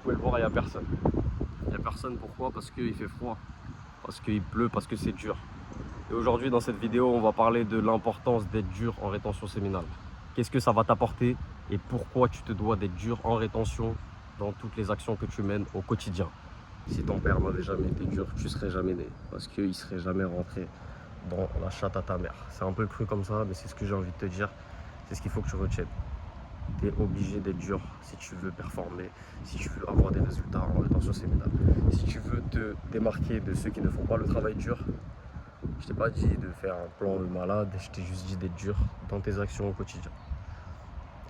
pouvez le voir, il n'y a personne. Il n'y a personne, pourquoi? Parce qu'il fait froid, parce qu'il pleut, parce que c'est dur. Et aujourd'hui, dans cette vidéo, on va parler de l'importance d'être dur en rétention séminale. Qu'est-ce que ça va t'apporter et pourquoi tu te dois d'être dur en rétention dans toutes les actions que tu mènes au quotidien. Si ton père n'avait jamais été dur, tu ne serais jamais né, parce qu'il ne serait jamais rentré dans la chatte à ta mère. C'est un peu cru comme ça, mais c'est ce que j'ai envie de te dire. C'est ce qu'il faut que tu retiennes. Tu es obligé d'être dur si tu veux performer, si tu veux avoir des résultats en rétention séminale. Si tu veux te démarquer de ceux qui ne font pas le travail dur, je t'ai pas dit de faire un plan de malade, je t'ai juste dit d'être dur dans tes actions au quotidien.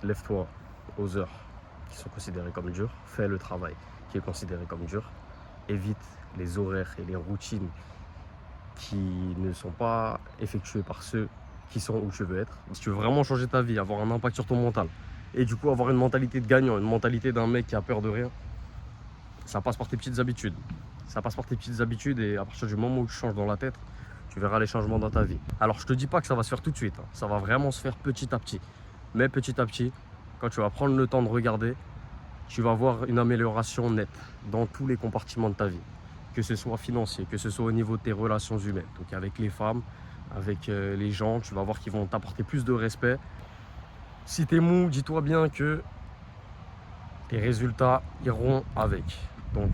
Lève-toi aux heures qui sont considérées comme dures, fais le travail qui est considéré comme dur, évite les horaires et les routines qui ne sont pas effectuées par ceux qui sont où tu veux être. Si tu veux vraiment changer ta vie, avoir un impact sur ton mental, et du coup avoir une mentalité de gagnant, une mentalité d'un mec qui a peur de rien, ça passe par tes petites habitudes. Ça passe par tes petites habitudes et à partir du moment où tu changes dans la tête, tu verras les changements dans ta vie. Alors je te dis pas que ça va se faire tout de suite, hein. Ça va vraiment se faire petit à petit. Mais petit à petit, quand tu vas prendre le temps de regarder, tu vas voir une amélioration nette dans tous les compartiments de ta vie. Que ce soit financier, que ce soit au niveau de tes relations humaines. Donc avec les femmes, avec les gens, tu vas voir qu'ils vont t'apporter plus de respect. Si tu es mou, dis-toi bien que tes résultats iront avec. Donc,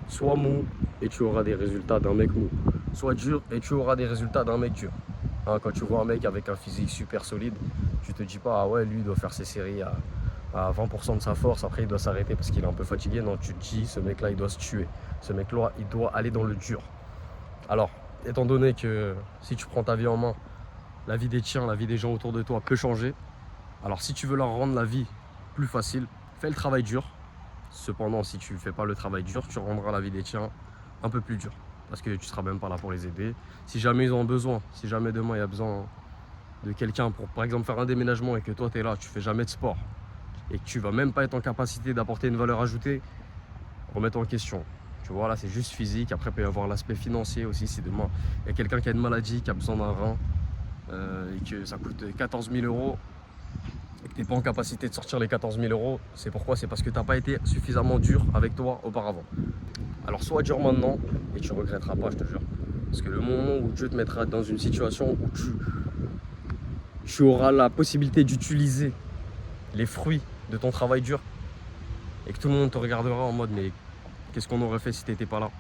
sois mou et tu auras des résultats d'un mec mou. Sois dur et tu auras des résultats d'un mec dur. Hein, quand tu vois un mec avec un physique super solide, tu te dis pas, ah ouais, lui il doit faire ses séries à 20% de sa force, après il doit s'arrêter parce qu'il est un peu fatigué. Non, tu te dis, ce mec-là, il doit se tuer. Ce mec-là, il doit aller dans le dur. Alors, étant donné que si tu prends ta vie en main, la vie des tiens, la vie des gens autour de toi peut changer. Alors, si tu veux leur rendre la vie plus facile, fais le travail dur. Cependant, si tu ne fais pas le travail dur, tu rendras la vie des tiens un peu plus dure. Parce que tu ne seras même pas là pour les aider. Si jamais ils ont besoin, si jamais demain il y a besoin de quelqu'un pour, par exemple, faire un déménagement et que toi tu es là, tu ne fais jamais de sport et que tu ne vas même pas être en capacité d'apporter une valeur ajoutée, remets-toi en question. Tu vois, là c'est juste physique. Après, il peut y avoir l'aspect financier aussi. Si demain il y a quelqu'un qui a une maladie, qui a besoin d'un rein et que ça coûte 14 000 € et que tu n'es pas en capacité de sortir les 14 000 €, c'est pourquoi? C'est parce que tu n'as pas été suffisamment dur avec toi auparavant. Alors sois dur maintenant et tu ne regretteras pas, je te jure. Parce que le moment où Dieu te mettra dans une situation où tu auras la possibilité d'utiliser les fruits de ton travail dur et que tout le monde te regardera en mode mais qu'est-ce qu'on aurait fait si tu n'étais pas là?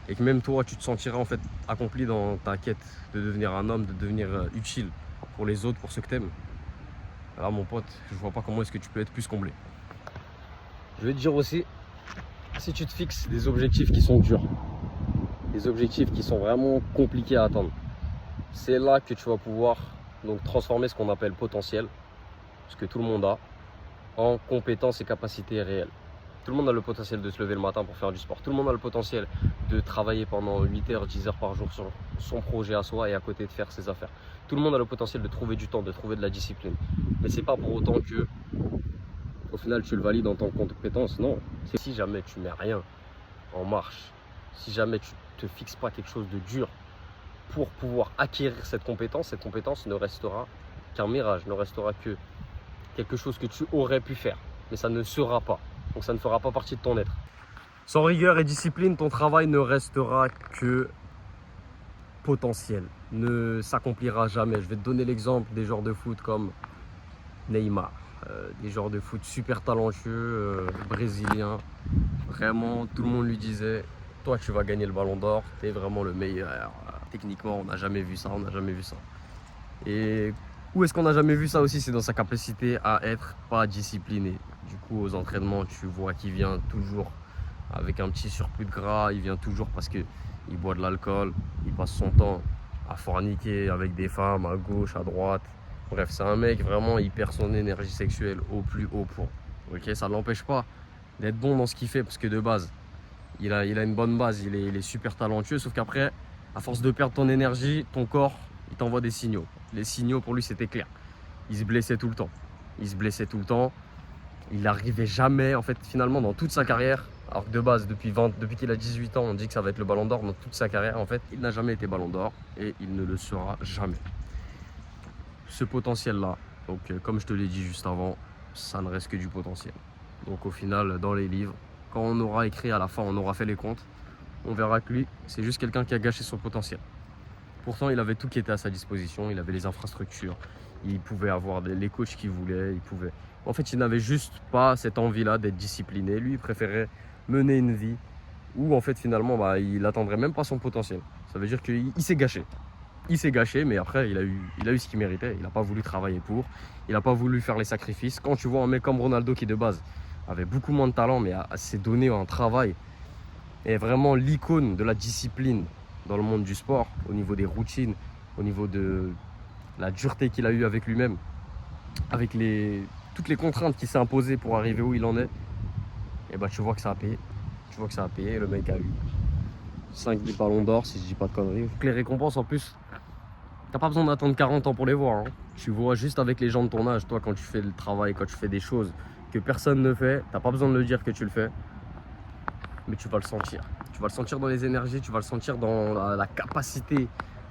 Et que même toi tu te sentiras en fait accompli dans ta quête de devenir un homme, de devenir utile pour les autres, pour ceux que tu aimes. Alors mon pote, je vois pas comment est-ce que tu peux être plus comblé. Je vais te dire aussi, si tu te fixes des objectifs qui sont durs, des objectifs qui sont vraiment compliqués à atteindre, c'est là que tu vas pouvoir donc transformer ce qu'on appelle potentiel, ce que tout le monde a, en compétences et capacités réelles. Tout le monde a le potentiel de se lever le matin pour faire du sport. Tout le monde a le potentiel de travailler pendant 8 heures, 10 heures par jour sur son projet à soi et à côté de faire ses affaires. Tout le monde a le potentiel de trouver du temps, de trouver de la discipline. Mais c'est pas pour autant que, au final, tu le valides en tant que compétence. Non. C'est si jamais tu mets rien en marche, si jamais tu te fixes pas quelque chose de dur pour pouvoir acquérir cette compétence ne restera qu'un mirage, ne restera que quelque chose que tu aurais pu faire. Mais ça ne sera pas. Donc ça ne fera pas partie de ton être. Sans rigueur et discipline, ton travail ne restera que potentiel, ne s'accomplira jamais. Je vais te donner l'exemple des joueurs de foot comme Neymar, des joueurs de foot super talentueux, brésiliens. Vraiment, tout le monde lui disait, toi tu vas gagner le ballon d'or, tu es vraiment le meilleur. Techniquement, on n'a jamais vu ça, on n'a jamais vu ça. Et où est-ce qu'on n'a jamais vu ça aussi? C'est dans sa capacité à être pas discipliné. Du coup, aux entraînements, tu vois qu'il vient toujours avec un petit surplus de gras. Il vient toujours parce qu'il boit de l'alcool. Il passe son temps à forniquer avec des femmes à gauche, à droite. Bref, c'est un mec vraiment, il perd son énergie sexuelle au plus haut point. Ok, ça ne l'empêche pas d'être bon dans ce qu'il fait parce que de base, il a une bonne base. Il est super talentueux. Sauf qu'après, à force de perdre ton énergie, ton corps, il t'envoie des signaux. Les signaux, pour lui, c'était clair. Il se blessait tout le temps. Il n'arrivait jamais, en fait, finalement, dans toute sa carrière. Alors que de base, depuis qu'il a 18 ans, on dit que ça va être le ballon d'or. Dans toute sa carrière, en fait, il n'a jamais été ballon d'or et il ne le sera jamais. Ce potentiel-là, donc comme je te l'ai dit juste avant, ça ne reste que du potentiel. Donc au final, dans les livres, quand on aura écrit à la fin, on aura fait les comptes, on verra que lui, c'est juste quelqu'un qui a gâché son potentiel. Pourtant, il avait tout qui était à sa disposition, il avait les infrastructures, il pouvait avoir les coachs qu'il voulait, il pouvait... En fait, il n'avait juste pas cette envie-là d'être discipliné. Lui, il préférait mener une vie où, en fait, finalement, il n'atteindrait même pas son potentiel. Ça veut dire qu'il s'est gâché. Il s'est gâché, mais après, il a eu ce qu'il méritait. Il n'a pas voulu travailler pour, il n'a pas voulu faire les sacrifices. Quand tu vois un mec comme Ronaldo qui, de base, avait beaucoup moins de talent, mais s'est donné un travail, est vraiment l'icône de la discipline dans le monde du sport, au niveau des routines, au niveau de la dureté qu'il a eue avec lui-même, avec toutes les contraintes qu'il s'est imposées pour arriver où il en est, et tu vois que ça a payé. Tu vois que ça a payé. Le mec a eu 5 ballons d'or, si je dis pas de conneries. Les récompenses, en plus, t'as pas besoin d'attendre 40 ans pour les voir. Hein. Tu vois juste avec les gens de ton âge, toi, quand tu fais le travail, quand tu fais des choses que personne ne fait, t'as pas besoin de le dire que tu le fais, mais tu vas le sentir. Tu vas le sentir dans les énergies, tu vas le sentir dans la capacité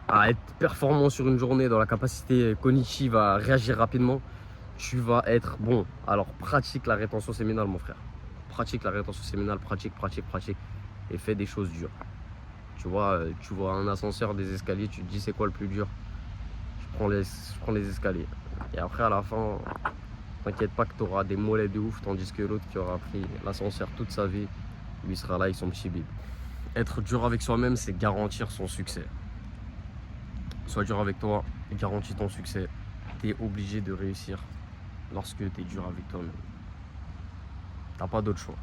à être performant sur une journée, dans la capacité cognitive à réagir rapidement. Tu vas être bon. Alors pratique la rétention séminale, mon frère. Pratique la rétention séminale, pratique. Et fais des choses dures. Tu vois un ascenseur, des escaliers, tu te dis c'est quoi le plus dur? Je prends les escaliers. Et après à la fin, t'inquiète pas que tu auras des mollets de ouf, tandis que l'autre qui aura pris l'ascenseur toute sa vie, lui sera là avec son petit bib. Être dur avec soi-même, c'est garantir son succès. Sois dur avec toi et garantis ton succès. Tu es obligé de réussir lorsque tu es dur avec toi-même. T'as pas d'autre choix.